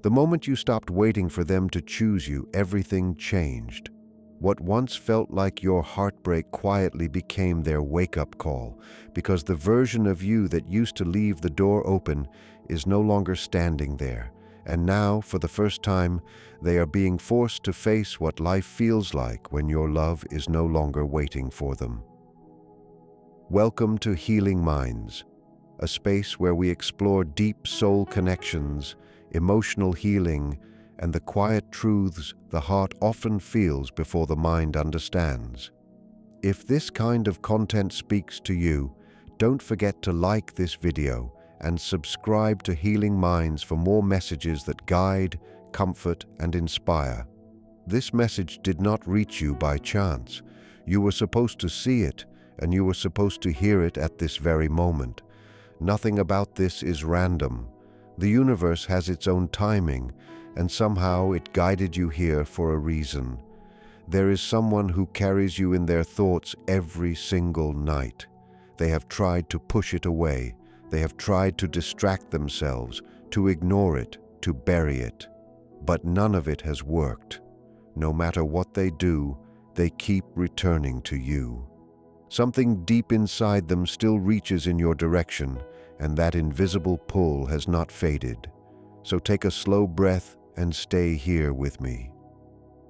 The moment you stopped waiting for them to choose you, everything changed. What once felt like your heartbreak quietly became their wake-up call, because the version of you that used to leave the door open is no longer standing there. And now, for the first time, they are being forced to face what life feels like when your love is no longer waiting for them. Welcome to Healing Minds, a space where we explore deep soul connections, emotional healing, and the quiet truths the heart often feels before the mind understands. If this kind of content speaks to you, don't forget to like this video and subscribe to Healing Minds for more messages that guide, comfort, and inspire. This message did not reach you by chance. You were supposed to see it, and you were supposed to hear it at this very moment. Nothing about this is random. The universe has its own timing, and somehow it guided you here for a reason. There is someone who carries you in their thoughts every single night. They have tried to push it away. They have tried to distract themselves, to ignore it, to bury it. But none of it has worked. No matter what they do, they keep returning to you. Something deep inside them still reaches in your direction, and that invisible pull has not faded. So take a slow breath and stay here with me.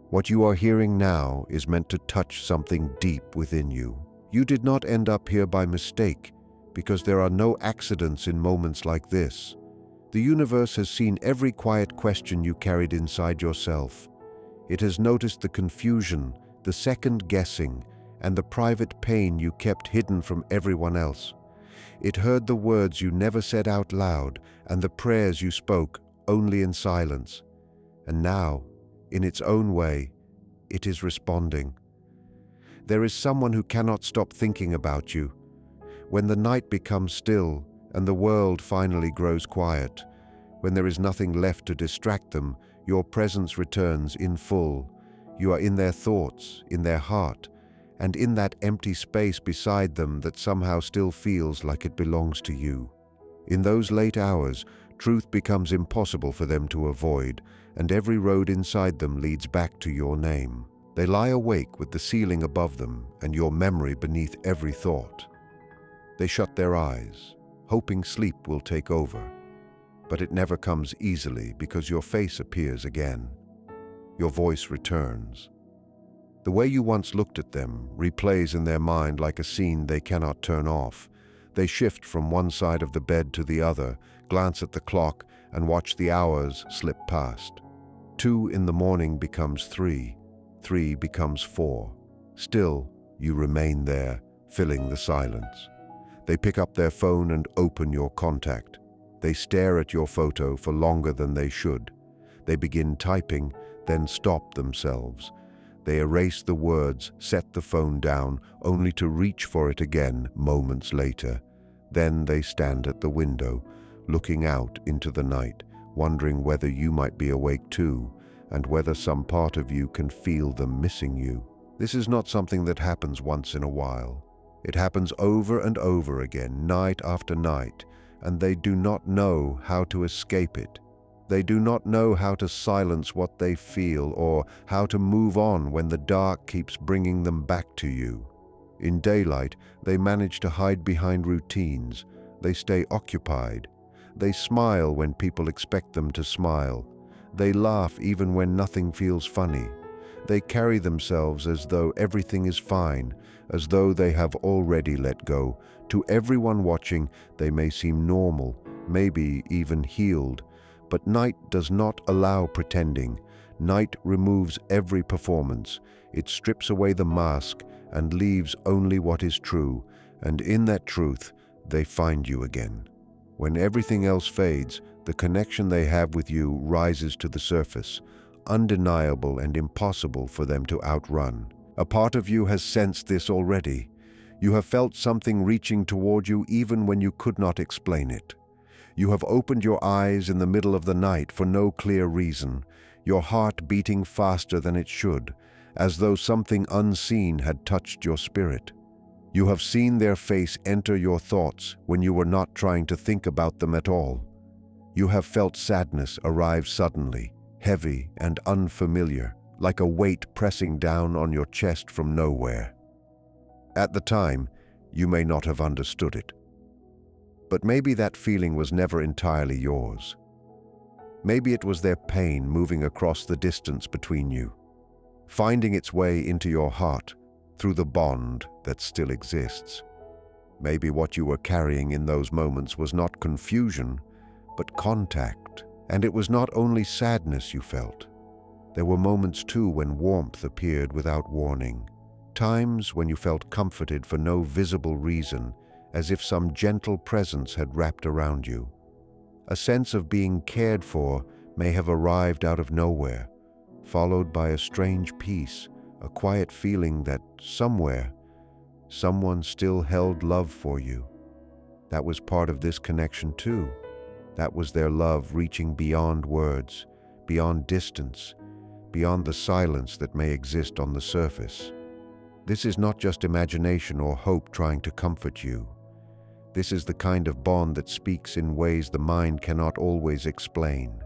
What you are hearing now is meant to touch something deep within you. You did not end up here by mistake, because there are no accidents in moments like this. The universe has seen every quiet question you carried inside yourself. It has noticed the confusion, the second guessing, and the private pain you kept hidden from everyone else. It heard the words you never said out loud and the prayers you spoke only in silence. And now, in its own way, it is responding. There is someone who cannot stop thinking about you. When the night becomes still and the world finally grows quiet, when there is nothing left to distract them, your presence returns in full. You are in their thoughts, in their heart, and in that empty space beside them that somehow still feels like it belongs to you. In those late hours, truth becomes impossible for them to avoid, and every road inside them leads back to your name. They lie awake with the ceiling above them and your memory beneath every thought. They shut their eyes, hoping sleep will take over. But it never comes easily because your face appears again. Your voice returns. The way you once looked at them replays in their mind like a scene they cannot turn off. They shift from one side of the bed to the other, glance at the clock, and watch the hours slip past. 2 in the morning becomes 3. 3 becomes 4. Still, you remain there, filling the silence. They pick up their phone and open your contact. They stare at your photo for longer than they should. They begin typing, then stop themselves. They erase the words, set the phone down, only to reach for it again moments later. Then they stand at the window, looking out into the night, wondering whether you might be awake too, and whether some part of you can feel them missing you. This is not something that happens once in a while. It happens over and over again, night after night, and they do not know how to escape it. They do not know how to silence what they feel or how to move on when the dark keeps bringing them back to you. In daylight, they manage to hide behind routines. They stay occupied. They smile when people expect them to smile. They laugh even when nothing feels funny. They carry themselves as though everything is fine, as though they have already let go. To everyone watching, they may seem normal, maybe even healed. But night does not allow pretending. Night removes every performance. It strips away the mask and leaves only what is true, and in that truth, they find you again. When everything else fades, the connection they have with you rises to the surface, undeniable and impossible for them to outrun. A part of you has sensed this already. You have felt something reaching toward you even when you could not explain it. You have opened your eyes in the middle of the night for no clear reason, your heart beating faster than it should, as though something unseen had touched your spirit. You have seen their face enter your thoughts when you were not trying to think about them at all. You have felt sadness arrive suddenly, heavy and unfamiliar, like a weight pressing down on your chest from nowhere. At the time, you may not have understood it. But maybe that feeling was never entirely yours. Maybe it was their pain moving across the distance between you, finding its way into your heart through the bond that still exists. Maybe what you were carrying in those moments was not confusion, but contact. And it was not only sadness you felt. There were moments too when warmth appeared without warning. Times when you felt comforted for no visible reason, as if some gentle presence had wrapped around you. A sense of being cared for may have arrived out of nowhere, followed by a strange peace, a quiet feeling that somewhere, someone still held love for you. That was part of this connection too. That was their love reaching beyond words, beyond distance, beyond the silence that may exist on the surface. This is not just imagination or hope trying to comfort you. This is the kind of bond that speaks in ways the mind cannot always explain.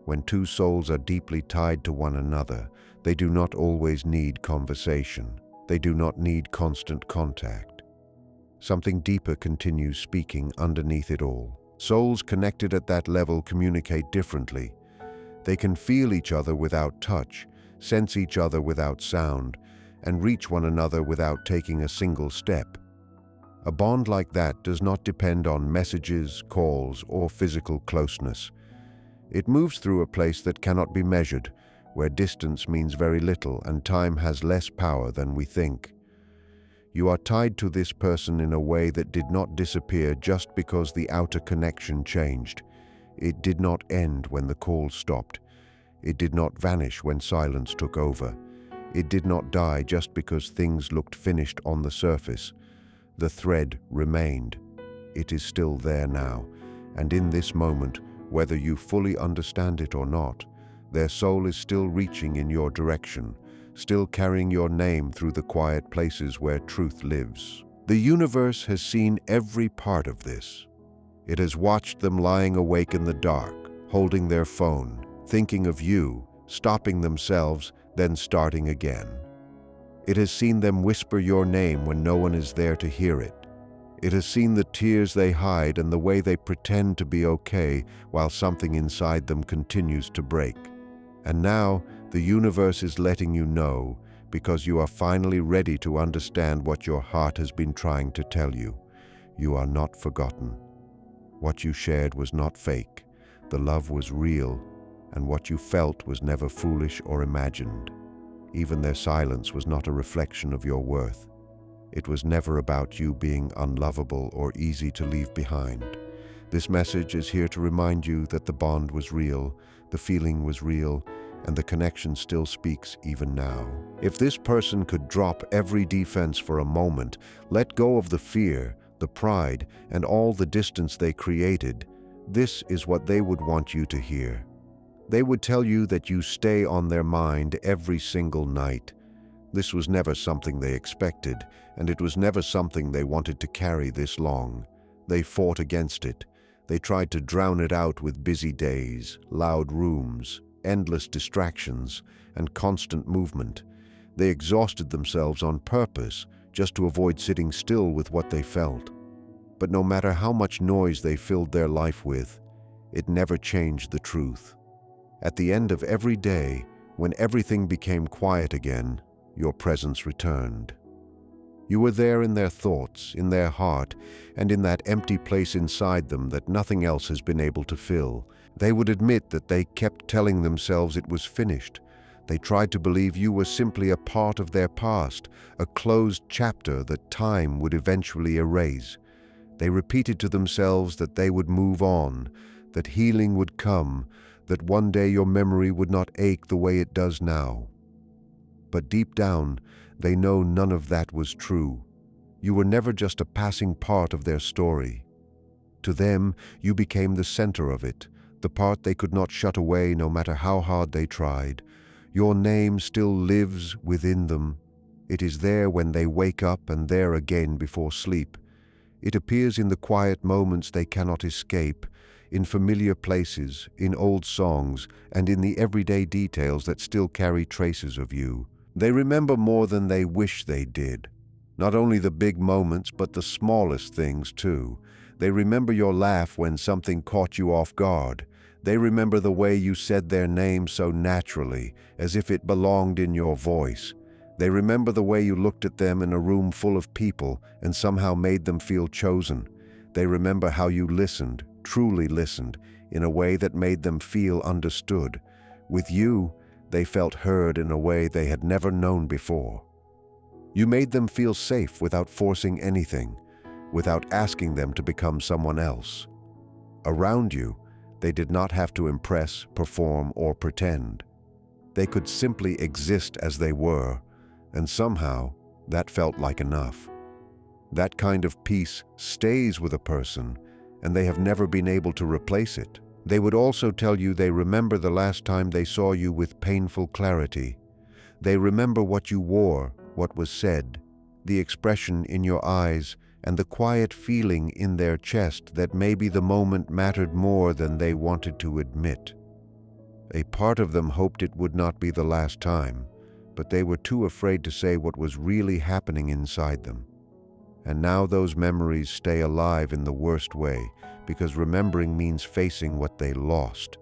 When two souls are deeply tied to one another, they do not always need conversation. They do not need constant contact. Something deeper continues speaking underneath it all. Souls connected at that level communicate differently. They can feel each other without touch, sense each other without sound, and reach one another without taking a single step. A bond like that does not depend on messages, calls, or physical closeness. It moves through a place that cannot be measured, where distance means very little and time has less power than we think. You are tied to this person in a way that did not disappear just because the outer connection changed. It did not end when the call stopped. It did not vanish when silence took over. It did not die just because things looked finished on the surface. The thread remained. It is still there now, and in this moment, whether you fully understand it or not, their soul is still reaching in your direction, still carrying your name through the quiet places where truth lives. The universe has seen every part of this. It has watched them lying awake in the dark, holding their phone, thinking of you, stopping themselves, then starting again. It has seen them whisper your name when no one is there to hear it. It has seen the tears they hide and the way they pretend to be okay while something inside them continues to break. And now, the universe is letting you know, because you are finally ready to understand what your heart has been trying to tell you. You are not forgotten. What you shared was not fake. The love was real, and what you felt was never foolish or imagined. Even their silence was not a reflection of your worth. It was never about you being unlovable or easy to leave behind. This message is here to remind you that the bond was real, the feeling was real, and the connection still speaks even now. If this person could drop every defense for a moment, let go of the fear, the pride, and all the distance they created, this is what they would want you to hear. They would tell you that you stay on their mind every single night. This was never something they expected, and it was never something they wanted to carry this long. They fought against it. They tried to drown it out with busy days, loud rooms, endless distractions, and constant movement. They exhausted themselves on purpose, just to avoid sitting still with what they felt. But no matter how much noise they filled their life with, it never changed the truth. At the end of every day, when everything became quiet again, your presence returned. You were there in their thoughts, in their heart, and in that empty place inside them that nothing else has been able to fill. They would admit that they kept telling themselves it was finished. They tried to believe you were simply a part of their past, a closed chapter that time would eventually erase. They repeated to themselves that they would move on, that healing would come, that one day your memory would not ache the way it does now. But deep down, they know none of that was true. You were never just a passing part of their story. To them, you became the center of it, the part they could not shut away no matter how hard they tried. Your name still lives within them. It is there when they wake up and there again before sleep. It appears in the quiet moments they cannot escape, in familiar places, in old songs, and in the everyday details that still carry traces of you. They remember more than they wish they did. Not only the big moments, but the smallest things too. They remember your laugh when something caught you off guard. They remember the way you said their name so naturally, as if it belonged in your voice. They remember the way you looked at them in a room full of people and somehow made them feel chosen. They remember how you listened, truly listened, in a way that made them feel understood. With you, they felt heard in a way they had never known before. You made them feel safe without forcing anything, without asking them to become someone else. Around you, they did not have to impress, perform, or pretend. They could simply exist as they were, and somehow that felt like enough. That kind of peace stays with a person, and they have never been able to replace it. They would also tell you they remember the last time they saw you with painful clarity. They remember what you wore, what was said, the expression in your eyes, and the quiet feeling in their chest that maybe the moment mattered more than they wanted to admit. A part of them hoped it would not be the last time, but they were too afraid to say what was really happening inside them. And now those memories stay alive in the worst way, because remembering means facing what they lost.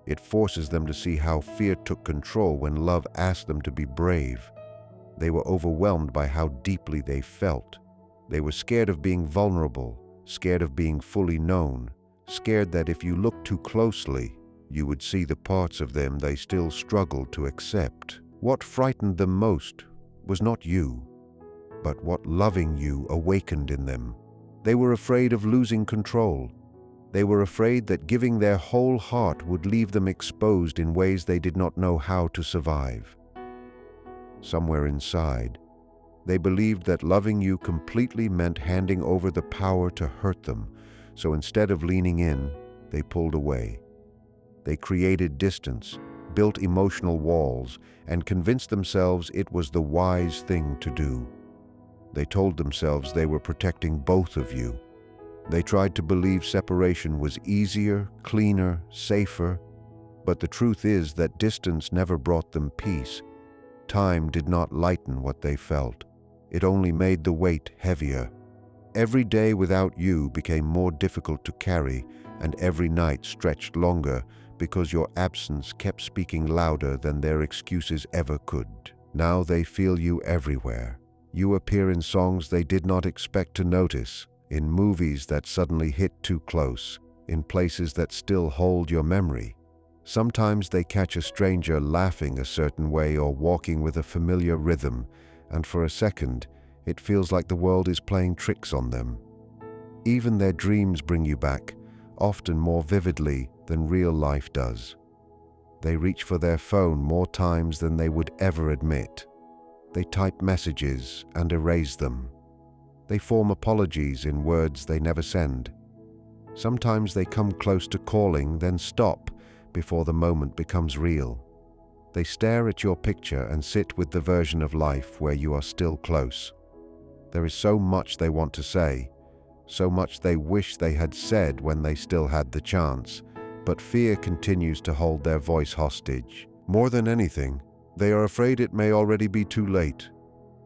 It forces them to see how fear took control when love asked them to be brave. They were overwhelmed by how deeply they felt. They were scared of being vulnerable, scared of being fully known, scared that if you looked too closely, you would see the parts of them they still struggled to accept. What frightened them most was not you, but what loving you awakened in them. They were afraid of losing control. They were afraid that giving their whole heart would leave them exposed in ways they did not know how to survive. Somewhere inside, they believed that loving you completely meant handing over the power to hurt them, so instead of leaning in, they pulled away. They created distance, built emotional walls, and convinced themselves it was the wise thing to do. They told themselves they were protecting both of you. They tried to believe separation was easier, cleaner, safer, but the truth is that distance never brought them peace. Time did not lighten what they felt. It only made the weight heavier. Every day without you became more difficult to carry, and every night stretched longer because your absence kept speaking louder than their excuses ever could. Now they feel you everywhere. You appear in songs they did not expect to notice, in movies that suddenly hit too close, in places that still hold your memory. Sometimes they catch a stranger laughing a certain way or walking with a familiar rhythm, and for a second, it feels like the world is playing tricks on them. Even their dreams bring you back, often more vividly than real life does. They reach for their phone more times than they would ever admit. They type messages and erase them. They form apologies in words they never send. Sometimes they come close to calling, then stop before the moment becomes real. They stare at your picture and sit with the version of life where you are still close. There is so much they want to say, so much they wish they had said when they still had the chance, but fear continues to hold their voice hostage. More than anything, they are afraid it may already be too late.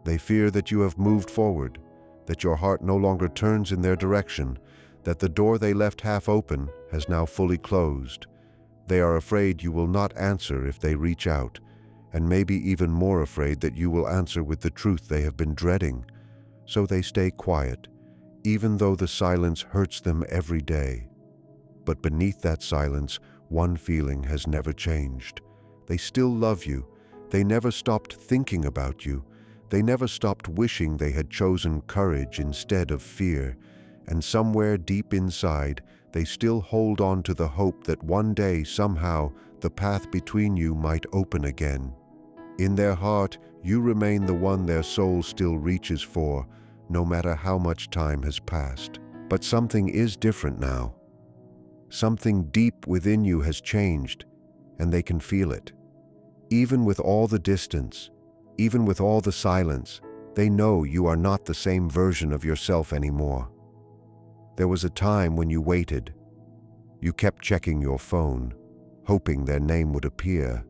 They fear that you have moved forward, that your heart no longer turns in their direction, that the door they left half open has now fully closed. They are afraid you will not answer if they reach out, and maybe even more afraid that you will answer with the truth they have been dreading. So they stay quiet, even though the silence hurts them every day. But beneath that silence, one feeling has never changed. They still love you. They never stopped thinking about you. They never stopped wishing they had chosen courage instead of fear. And somewhere deep inside, they still hold on to the hope that one day, somehow, the path between you might open again. In their heart, you remain the one their soul still reaches for, no matter how much time has passed. But something is different now. Something deep within you has changed, and they can feel it. Even with all the distance, even with all the silence, they know you are not the same version of yourself anymore. There was a time when you waited. You kept checking your phone, hoping their name would appear.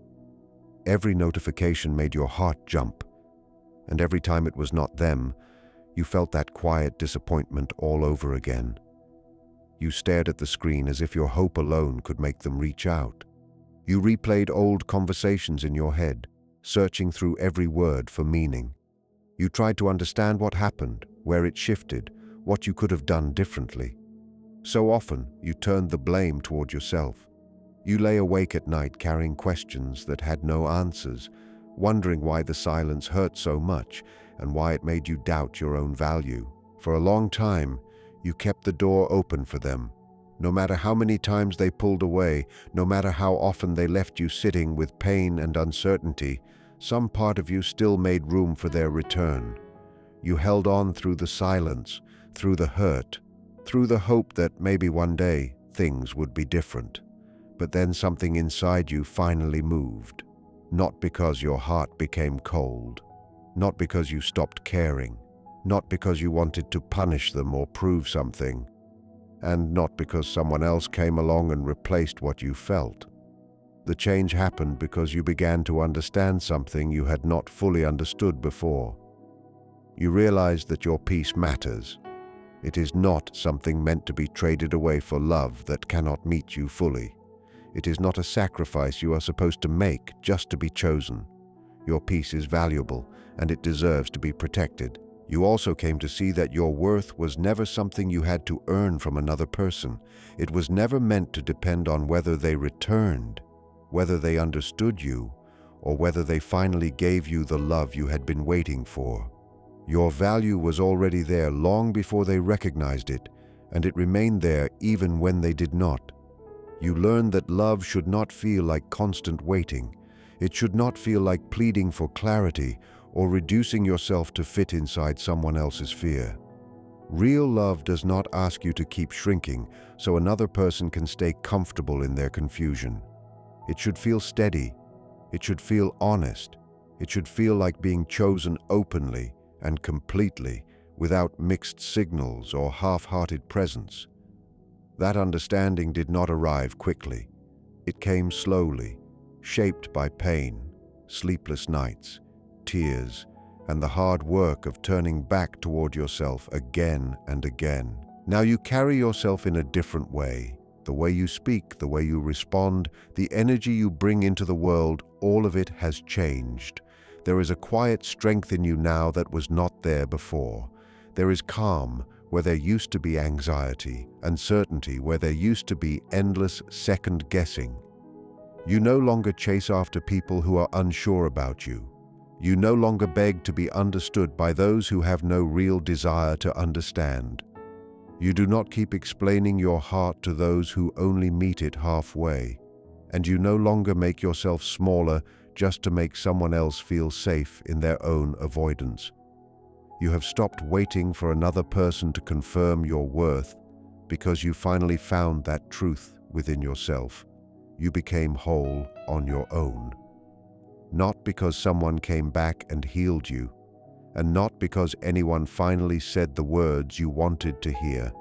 Every notification made your heart jump, and every time it was not them, you felt that quiet disappointment all over again. You stared at the screen as if your hope alone could make them reach out. You replayed old conversations in your head, searching through every word for meaning. You tried to understand what happened, where it shifted, what you could have done differently. So often, you turned the blame toward yourself. You lay awake at night carrying questions that had no answers, wondering why the silence hurt so much and why it made you doubt your own value. For a long time, you kept the door open for them. No matter how many times they pulled away, no matter how often they left you sitting with pain and uncertainty, some part of you still made room for their return. You held on through the silence, through the hurt, through the hope that maybe one day things would be different. But then something inside you finally moved. Not because your heart became cold, not because you stopped caring, not because you wanted to punish them or prove something, and not because someone else came along and replaced what you felt. The change happened because you began to understand something you had not fully understood before. You realized that your peace matters. It is not something meant to be traded away for love that cannot meet you fully. It is not a sacrifice you are supposed to make just to be chosen. Your peace is valuable, and it deserves to be protected. You also came to see that your worth was never something you had to earn from another person. It was never meant to depend on whether they returned, whether they understood you, or whether they finally gave you the love you had been waiting for. Your value was already there long before they recognized it, and it remained there even when they did not. You learned that love should not feel like constant waiting. It should not feel like pleading for clarity or reducing yourself to fit inside someone else's fear. Real love does not ask you to keep shrinking so another person can stay comfortable in their confusion. It should feel steady. It should feel honest. It should feel like being chosen openly and completely, without mixed signals or half-hearted presence. That understanding did not arrive quickly. It came slowly, shaped by pain, sleepless nights, tears, and the hard work of turning back toward yourself again and again. Now you carry yourself in a different way. The way you speak, the way you respond, the energy you bring into the world, all of it has changed. There is a quiet strength in you now that was not there before. There is calm where there used to be anxiety, uncertainty where there used to be endless second-guessing. You no longer chase after people who are unsure about you. You no longer beg to be understood by those who have no real desire to understand. You do not keep explaining your heart to those who only meet it halfway. And you no longer make yourself smaller just to make someone else feel safe in their own avoidance. You have stopped waiting for another person to confirm your worth because you finally found that truth within yourself. You became whole on your own. Not because someone came back and healed you, and not because anyone finally said the words you wanted to hear,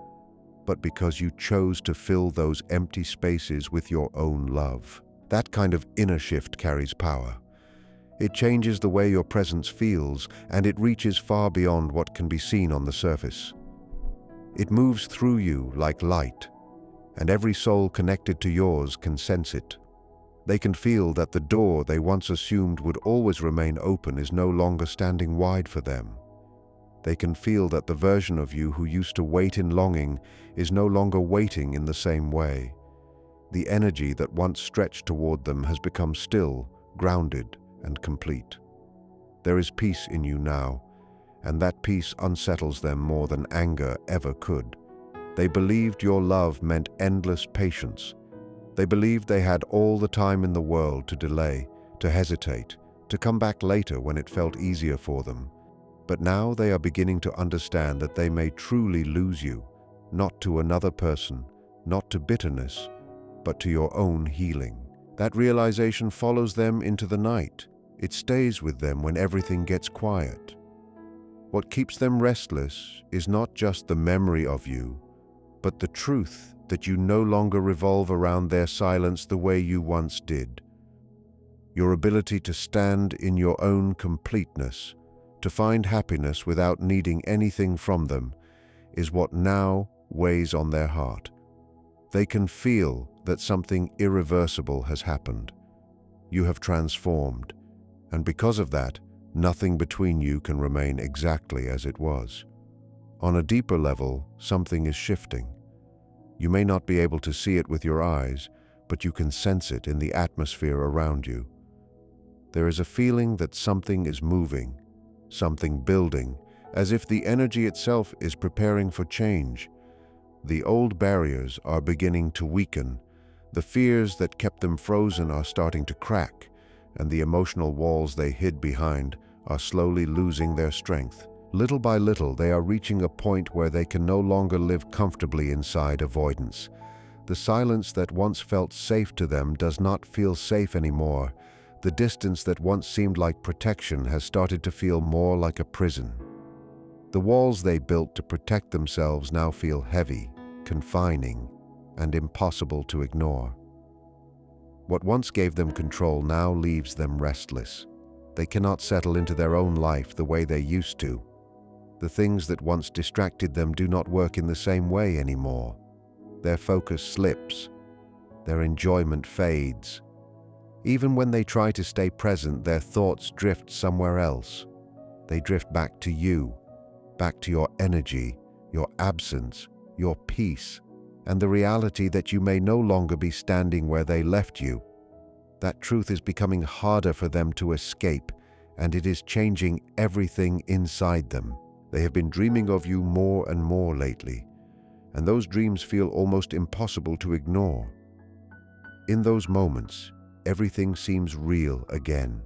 but because you chose to fill those empty spaces with your own love. That kind of inner shift carries power. It changes the way your presence feels, and it reaches far beyond what can be seen on the surface. It moves through you like light, and every soul connected to yours can sense it. They can feel that the door they once assumed would always remain open is no longer standing wide for them. They can feel that the version of you who used to wait in longing is no longer waiting in the same way. The energy that once stretched toward them has become still, grounded, and complete. There is peace in you now, and that peace unsettles them more than anger ever could. They believed your love meant endless patience. They believed they had all the time in the world to delay, to hesitate, to come back later when it felt easier for them. But now they are beginning to understand that they may truly lose you, not to another person, not to bitterness, but to your own healing. That realization follows them into the night. It stays with them when everything gets quiet. What keeps them restless is not just the memory of you, but the truth that you no longer revolve around their silence the way you once did. Your ability to stand in your own completeness, to find happiness without needing anything from them, is what now weighs on their heart. They can feel that something irreversible has happened. You have transformed, and because of that, nothing between you can remain exactly as it was. On a deeper level, something is shifting. You may not be able to see it with your eyes, but you can sense it in the atmosphere around you. There is a feeling that something is moving, something building, as if the energy itself is preparing for change. The old barriers are beginning to weaken. The fears that kept them frozen are starting to crack, and the emotional walls they hid behind are slowly losing their strength. Little by little, they are reaching a point where they can no longer live comfortably inside avoidance. The silence that once felt safe to them does not feel safe anymore. The distance that once seemed like protection has started to feel more like a prison. The walls they built to protect themselves now feel heavy, confining, and impossible to ignore. What once gave them control now leaves them restless. They cannot settle into their own life the way they used to. The things that once distracted them do not work in the same way anymore. Their focus slips. Their enjoyment fades. Even when they try to stay present, their thoughts drift somewhere else. They drift back to you, back to your energy, your absence, your peace, and the reality that you may no longer be standing where they left you. That truth is becoming harder for them to escape, and it is changing everything inside them. They have been dreaming of you more and more lately, and those dreams feel almost impossible to ignore. In those moments, everything seems real again.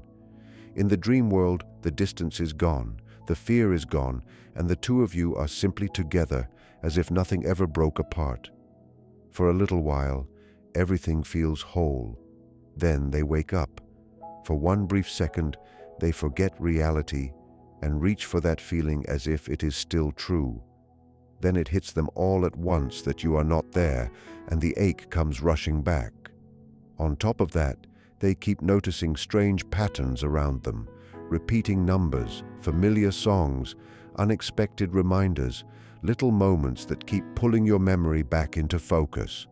In the dream world, the distance is gone, the fear is gone, and the two of you are simply together, as if nothing ever broke apart. For a little while, everything feels whole. Then they wake up. For one brief second, they forget reality and reach for that feeling as if it is still true. Then it hits them all at once that you are not there, and the ache comes rushing back. On top of that, they keep noticing strange patterns around them, repeating numbers, familiar songs, unexpected reminders, little moments that keep pulling your memory back into focus.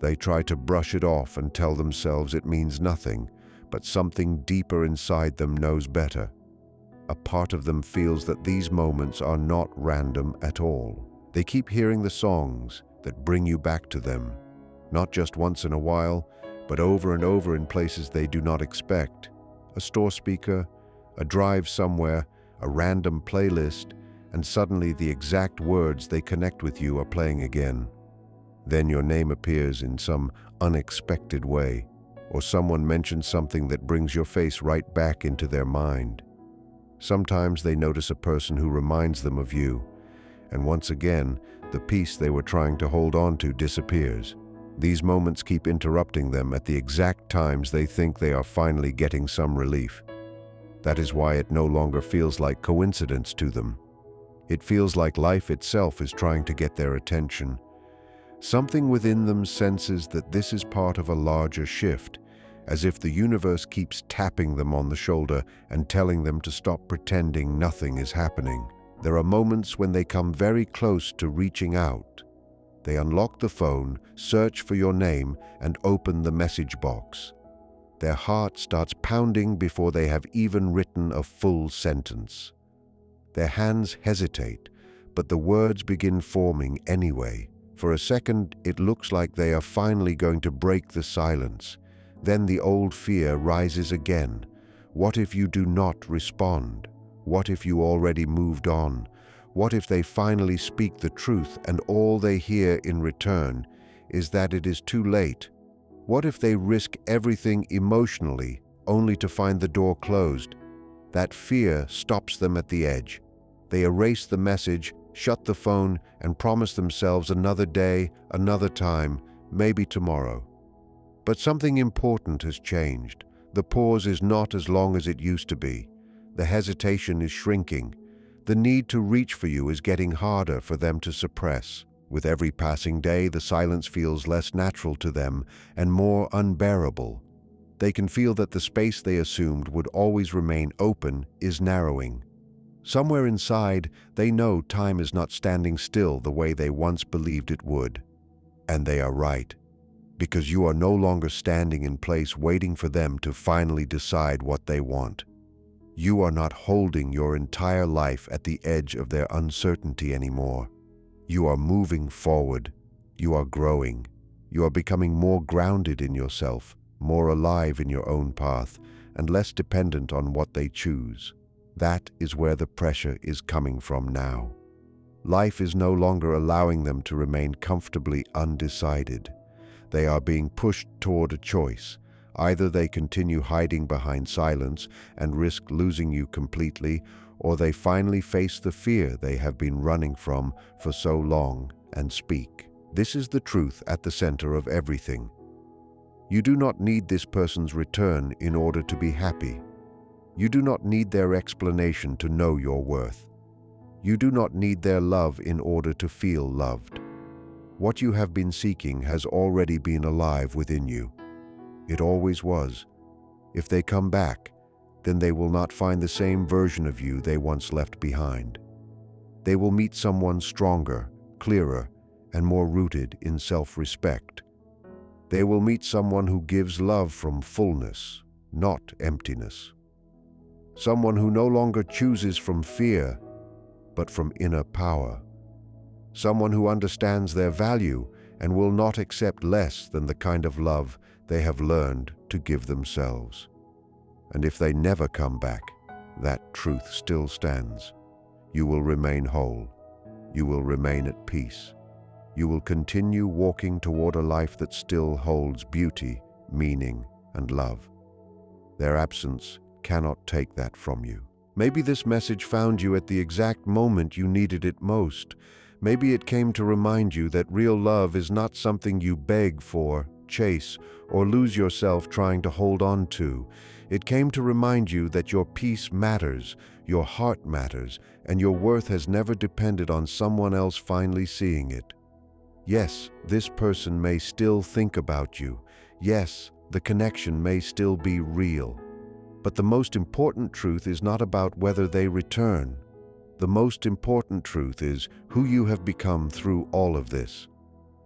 They try to brush it off and tell themselves it means nothing, but something deeper inside them knows better. A part of them feels that these moments are not random at all. They keep hearing the songs that bring you back to them, not just once in a while, but over and over in places they do not expect. A store speaker, a drive somewhere, a random playlist, and suddenly the exact words they connect with you are playing again. Then your name appears in some unexpected way, or someone mentions something that brings your face right back into their mind. Sometimes they notice a person who reminds them of you, and once again, the peace they were trying to hold on to disappears. These moments keep interrupting them at the exact times they think they are finally getting some relief. That is why it no longer feels like coincidence to them. It feels like life itself is trying to get their attention. Something within them senses that this is part of a larger shift, as if the universe keeps tapping them on the shoulder and telling them to stop pretending nothing is happening. There are moments when they come very close to reaching out. They unlock the phone, search for your name, and open the message box. Their heart starts pounding before they have even written a full sentence. Their hands hesitate, but the words begin forming anyway. For a second, it looks like they are finally going to break the silence. Then the old fear rises again. What if you do not respond? What if you already moved on? What if they finally speak the truth and all they hear in return is that it is too late? What if they risk everything emotionally only to find the door closed? That fear stops them at the edge. They erase the message, shut the phone, and promise themselves another day, another time, maybe tomorrow. But something important has changed. The pause is not as long as it used to be. The hesitation is shrinking. The need to reach for you is getting harder for them to suppress. With every passing day, the silence feels less natural to them and more unbearable. They can feel that the space they assumed would always remain open is narrowing. Somewhere inside, they know time is not standing still the way they once believed it would. And they are right, because you are no longer standing in place waiting for them to finally decide what they want. You are not holding your entire life at the edge of their uncertainty anymore. You are moving forward. You are growing. You are becoming more grounded in yourself, more alive in your own path, and less dependent on what they choose. That is where the pressure is coming from now. Life is no longer allowing them to remain comfortably undecided. They are being pushed toward a choice. Either they continue hiding behind silence and risk losing you completely, or they finally face the fear they have been running from for so long and speak. This is the truth at the center of everything. You do not need this person's return in order to be happy. You do not need their explanation to know your worth. You do not need their love in order to feel loved. What you have been seeking has already been alive within you. It always was. If they come back, then they will not find the same version of you they once left behind. They will meet someone stronger, clearer, and more rooted in self-respect. They will meet someone who gives love from fullness, not emptiness. Someone who no longer chooses from fear, but from inner power. Someone who understands their value and will not accept less than the kind of love they have learned to give themselves. And if they never come back, that truth still stands. You will remain whole. You will remain at peace. You will continue walking toward a life that still holds beauty, meaning, and love. Their absence cannot take that from you. Maybe this message found you at the exact moment you needed it most. Maybe it came to remind you that real love is not something you beg for, chase, or lose yourself trying to hold on to. It came to remind you that your peace matters, your heart matters, and your worth has never depended on someone else finally seeing it. Yes, this person may still think about you. Yes, the connection may still be real. But the most important truth is not about whether they return. The most important truth is who you have become through all of this.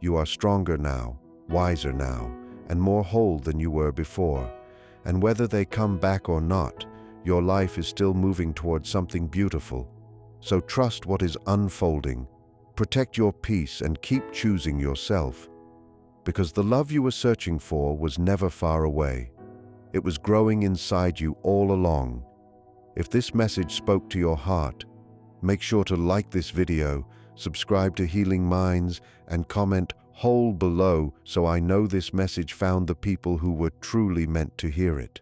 You are stronger now, wiser now, and more whole than you were before. And whether they come back or not, your life is still moving towards something beautiful. So trust what is unfolding, protect your peace, and keep choosing yourself. Because the love you were searching for was never far away. It was growing inside you all along. If this message spoke to your heart, make sure to like this video, subscribe to Healing Minds, and comment "whole" below so I know this message found the people who were truly meant to hear it.